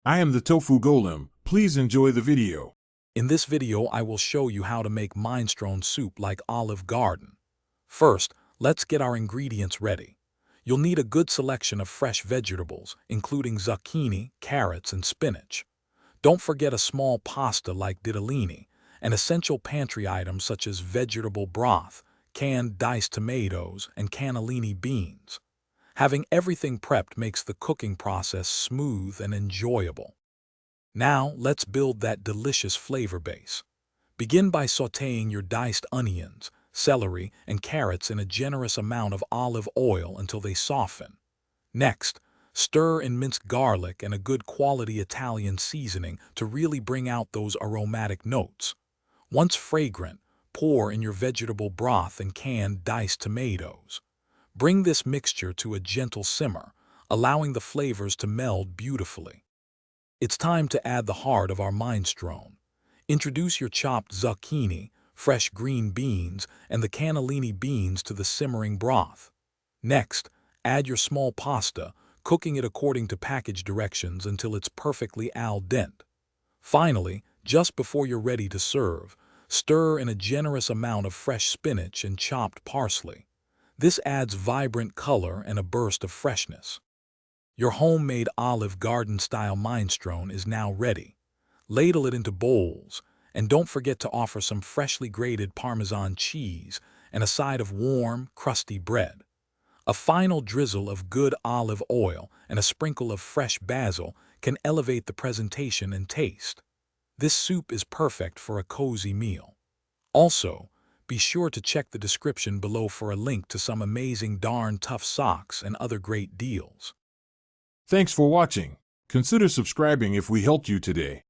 I am the Tofu Golem. Please enjoy the video. In this video, I will show you how to make minestrone soup like Olive Garden. First, let's get our ingredients ready. You'll need a good selection of fresh vegetables, including zucchini, carrots, and spinach. Don't forget a small pasta like ditalini, and essential pantry items such as vegetable broth, canned diced tomatoes, and cannellini beans. Having everything prepped makes the cooking process smooth and enjoyable. Now, let's build that delicious flavor base. Begin by sautéing your diced onions, celery, and carrots in a generous amount of olive oil until they soften. Next, stir in minced garlic and a good quality Italian seasoning to really bring out those aromatic notes. Once fragrant, pour in your vegetable broth and canned diced tomatoes. Bring this mixture to a gentle simmer, allowing the flavors to meld beautifully. It's time to add the heart of our minestrone. Introduce your chopped zucchini, fresh green beans, and the cannellini beans to the simmering broth. Next, add your small pasta, cooking it according to package directions until it's perfectly al dente. Finally, just before you're ready to serve, stir in a generous amount of fresh spinach and chopped parsley. This adds vibrant color and a burst of freshness. Your homemade Olive Garden-style minestrone is now ready. Ladle it into bowls, and don't forget to offer some freshly grated Parmesan cheese and a side of warm, crusty bread. A final drizzle of good olive oil and a sprinkle of fresh basil can elevate the presentation and taste. This soup is perfect for a cozy meal. Also, be sure to check the description below for a link to some amazing darn tough socks and other great deals. Thanks for watching. Consider subscribing if we helped you today.